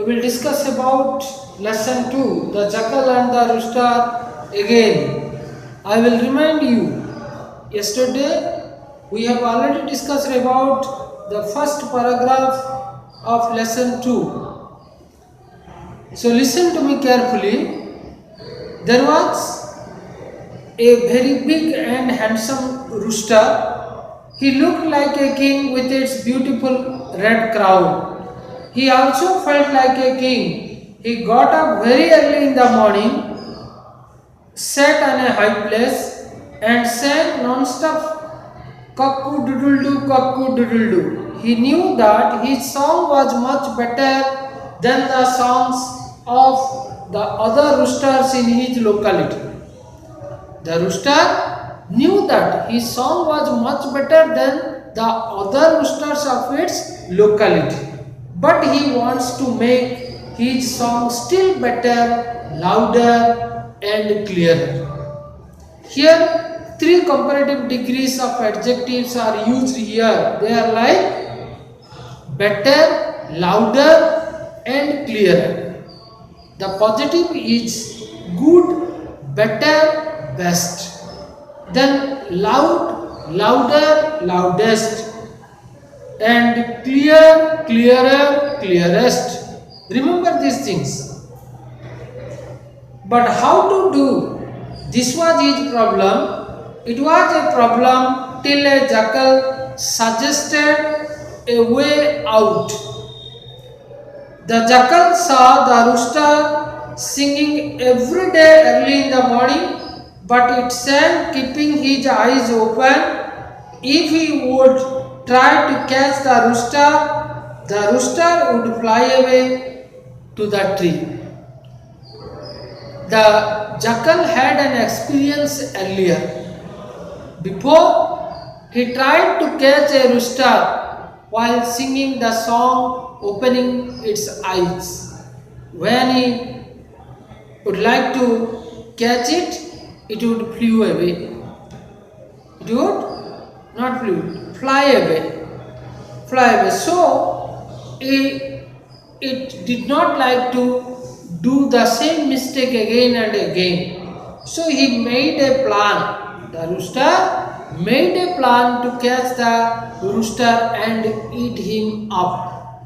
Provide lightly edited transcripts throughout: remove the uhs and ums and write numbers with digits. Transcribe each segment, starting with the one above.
we will discuss about lesson 2, the jackal and the rooster again. I will remind you, yesterday we have already discussed about the first paragraph of lesson 2. So listen to me carefully. There was a very big and handsome rooster. He looked like a king with its beautiful red crown. He also felt like a king. He got up very early in the morning, sat on a high place, and sang non-stop cock-a-doodle-doo, doodle-doo. He knew that his song was much better than the songs of the other roosters in his locality. The rooster knew that his song was much better than the other roosters of its locality. But he wants to make his song still better, louder and clearer. Here, 3 comparative degrees of adjectives are used here. They are like better, louder and clearer. The positive is good, better, best. Then loud, louder, loudest. And clear, clearer, clearest. Remember these things. But how to do? This was his problem. It was a problem till a jackal suggested a way out. The jackal saw the rooster singing every day early in the morning, but it sang keeping his eyes open. If he would try to catch the rooster would fly away to the tree. The jackal had an experience earlier. Before, he tried to catch a rooster while singing the song opening its eyes. When he would like to catch it, it would flew away. It would not fly away. So it did not like to do the same mistake again and again. So he made a plan. The rooster made a plan to catch the rooster and eat him up.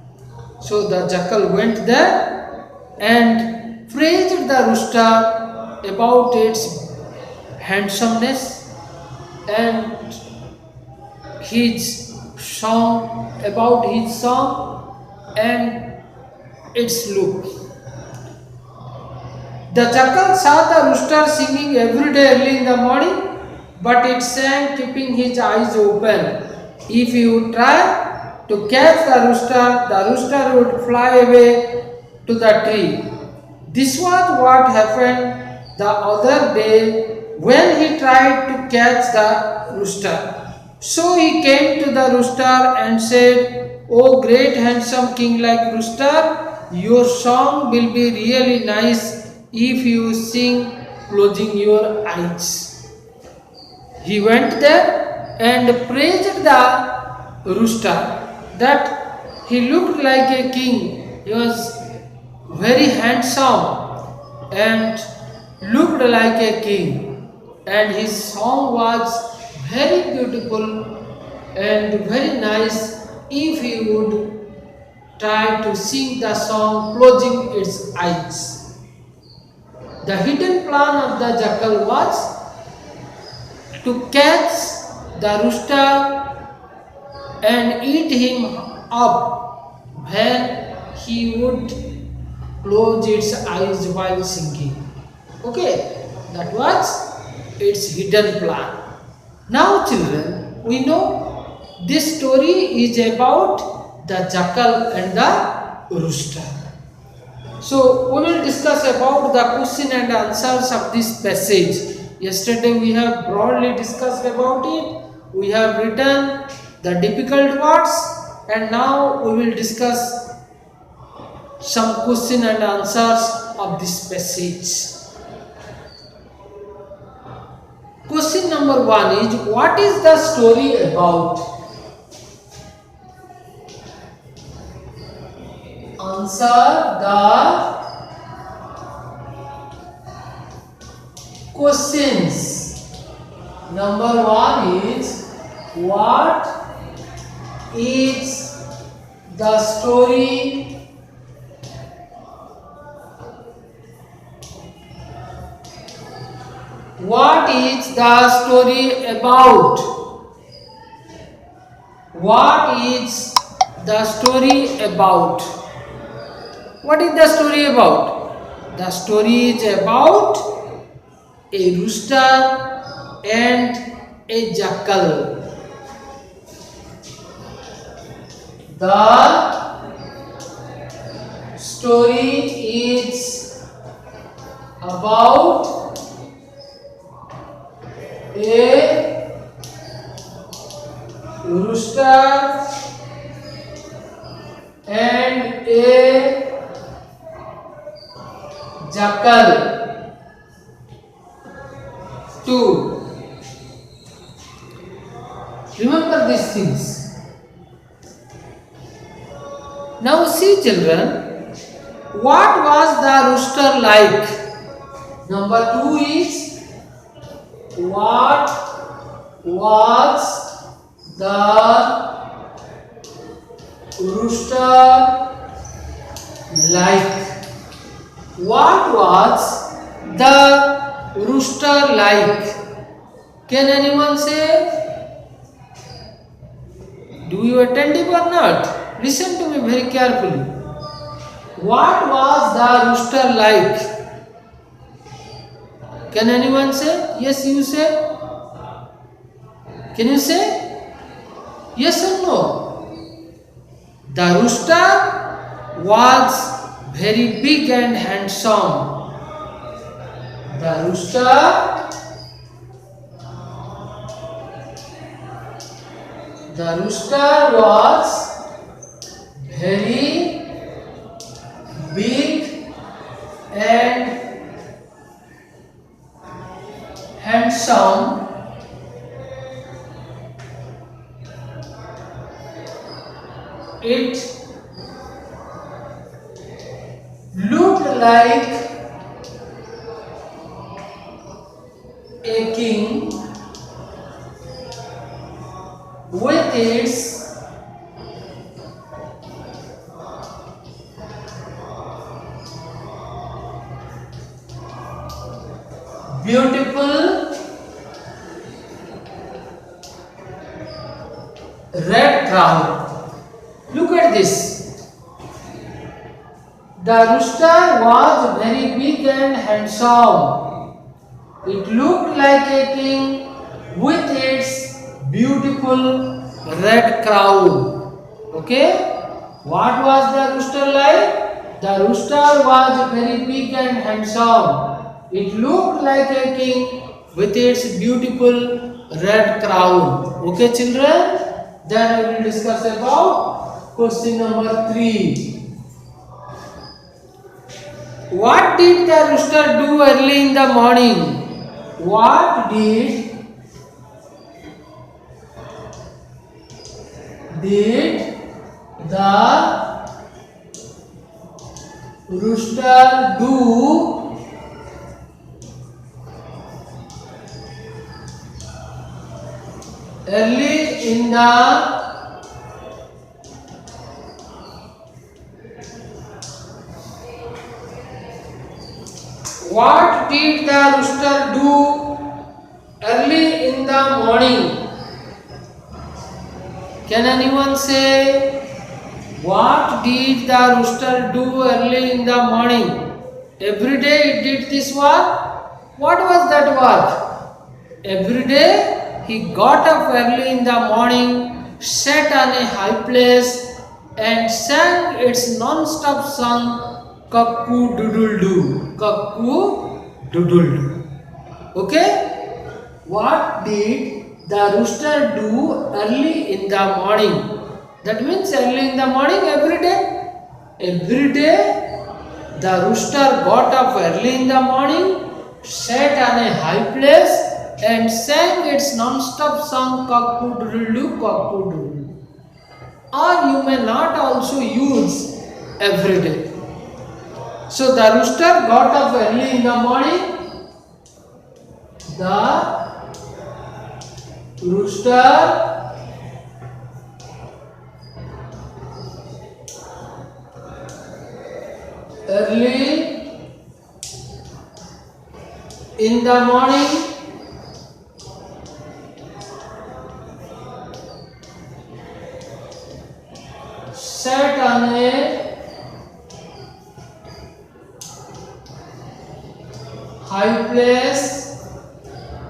So the jackal went there and praised the rooster about its handsomeness and his song, about his song and its look. The jackal saw the rooster singing every day early in the morning, but it sang keeping his eyes open. If he would try to catch the rooster would fly away to the tree. This was what happened the other day when he tried to catch the rooster. So he came to the rooster and said, "Oh great handsome king like rooster, your song will be really nice if you sing closing your eyes." He went there and praised the rooster that he looked like a king. He was very handsome and looked like a king, and his song was very beautiful and very nice if he would try to sing the song closing its eyes. The hidden plan of the jackal was to catch the rooster and eat him up when he would close its eyes while singing. Okay, that was its hidden plan. Now children, we know this story is about the jackal and the rooster. So we will discuss about the question and answers of this passage. Yesterday we have broadly discussed about it. We have written the difficult words, and now we will discuss some question and answers of this passage. Question number 1 is, what is the story about? answer the questions. Number 1 is, what is the story What is the story about? What is the story about? What is the story about? The story is about a rooster and a jackal. The story is about a rooster and a jackal. 2. Remember these things. Now see children, what was the rooster like? Number 2 is, what was the rooster like? What was the rooster like? Can anyone say? Do you attentive or not? Listen to me very carefully. What was the rooster like? Can anyone say? Yes, you say. Can you say? Yes or no? The rooster was very big and handsome. The rooster was very big and handsome. It looked like a king with its beautiful red crown. Look at this. The rooster was very big and handsome. It looked like a king with its beautiful red crown. Okay? What was the rooster like? The rooster was very big and handsome. It looked like a king with its beautiful red crown. Okay, children? Then we will discuss about question number 3. What did the rooster do early in the morning? What did the rooster do early in the What did the rooster do early in the morning? Can anyone say? What did the rooster do early in the morning? Every day it did this work. What was that work? Every day he got up early in the morning, sat on a high place and sang its non-stop song, Cuckoo Doodle Doo. Cuckoo Doodle Doo. Okay? What did the rooster do early in the morning? That means early in the morning every day. Every day the rooster got up early in the morning, sat on a high place and sang its non-stop song, Cock-a-doodle-doo, cock-a-doodle-doo. Or you may not also use every day. So the rooster got up early in the morning. The rooster early in the morning sat on a high place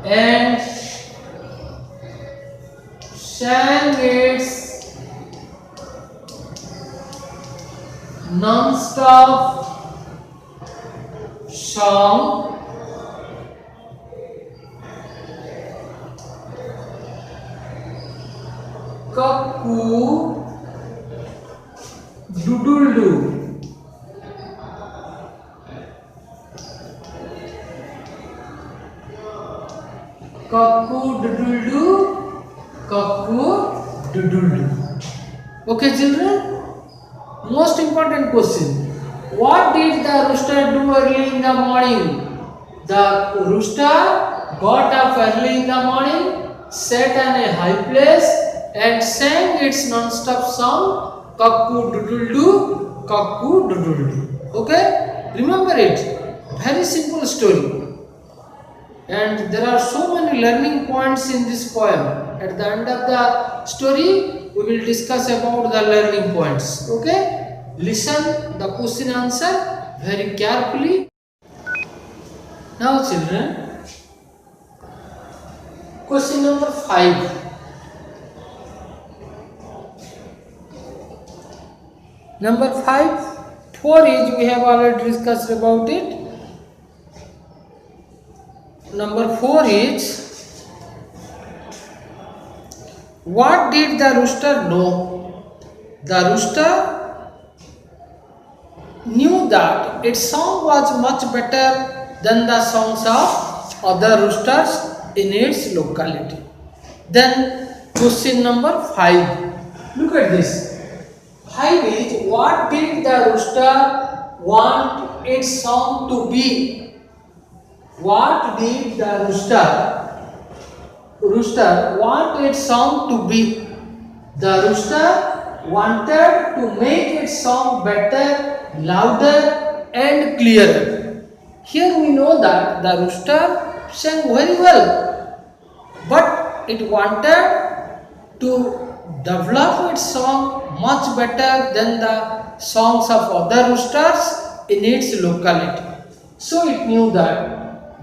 and sang its non-stop song Cuckoo Doodle Doo. Cuckoo Doodle Doo. Cuckoo Doodle Doo. Okay, children? Most important question. What did the rooster do early in the morning? The rooster got up early in the morning, sat on a high place and sang its non-stop song Cuckoo Doodle Doo, Cuckoo Doodle Doo. Okay? Remember it. Very simple story. And there are so many learning points in this poem. At the end of the story, we will discuss about the learning points. Okay? Listen the question answer very carefully. Now children, question number 5. Number 5, 4 is we have already discussed about it. Number 4 is, what did the rooster know? The rooster knew that its song was much better than the songs of other roosters in its locality. Then question number 5. Look at this. 5 is, what did the rooster want its song to be? What did the rooster want its song to be? The rooster wanted to make its song better, louder and clearer. Here we know that the rooster sang very well, but it wanted to develop its song much better than the songs of other roosters in its locality. So it knew that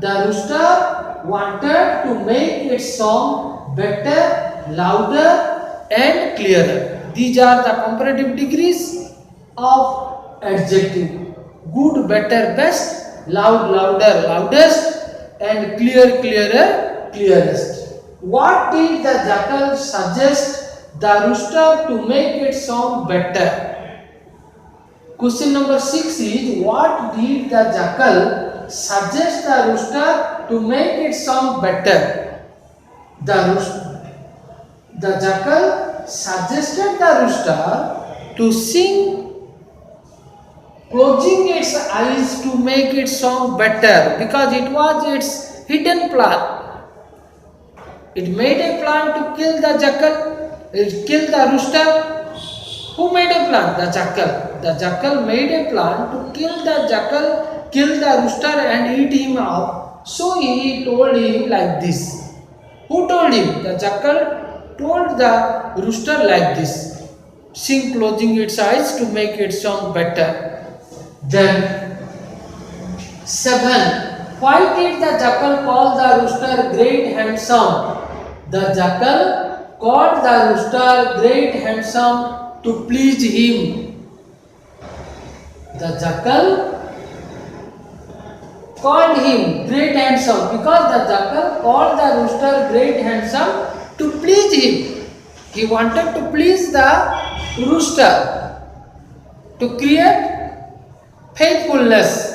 the rooster wanted to make its song better, louder and clearer. These are the comparative degrees of adjective. Good, better, best, loud, louder, loudest and clear, clearer, clearest. What did the jackal suggest the rooster to make its song better? Question number 6 is, what did the jackal suggest the rooster to make its song better? The jackal suggested the rooster to sing closing its eyes to make its song better, because it was its hidden plan. It made a plan to kill the jackal, kill the rooster. Who made a plan? The jackal. The jackal made a plan to kill the jackal, kill the rooster and eat him up. So he told him like this. Who told him? The jackal told the rooster like this. Sing closing its eyes to make its song better. Then 7. Why did the jackal call the rooster great handsome? The jackal called the rooster great handsome to please him. The jackal called him great handsome because the jackal called the rooster great handsome to please him. He wanted to please the rooster to create faithfulness.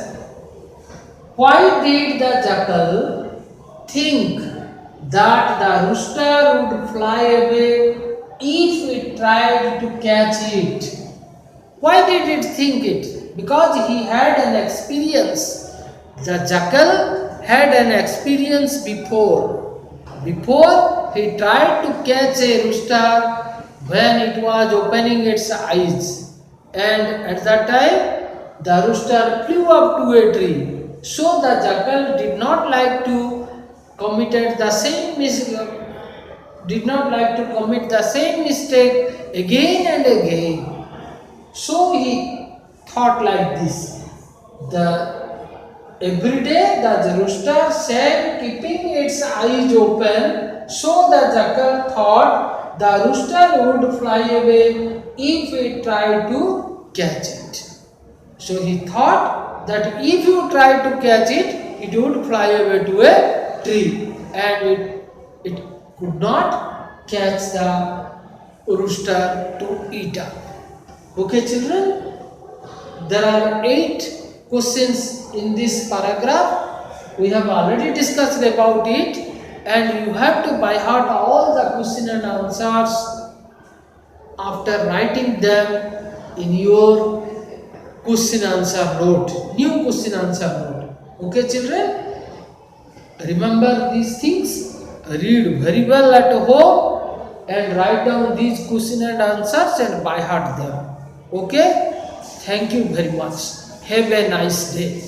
Why did the jackal think that the rooster would fly away if it tried to catch it? Why did it think it? Because he had an experience. The jackal had an experience before. Before he tried to catch a rooster when it was opening its eyes. And at that time, the rooster flew up to a tree. So the jackal did not like to committed the same mistake again and again. So he thought like this. Every day the rooster sat keeping its eyes open, so the jackal thought the rooster would fly away if it tried to catch it. So he thought that if you try to catch it, it would fly away to a tree and it could not catch the rooster to eat up. Okay, children? There are 8 questions in this paragraph. We have already discussed about it, and you have to by heart all the question and answers after writing them in your question answer note, new question answer note. Okay, children? Remember these things, read very well at home and write down these question and answers and by heart them. Okay? Thank you very much. Have a nice day.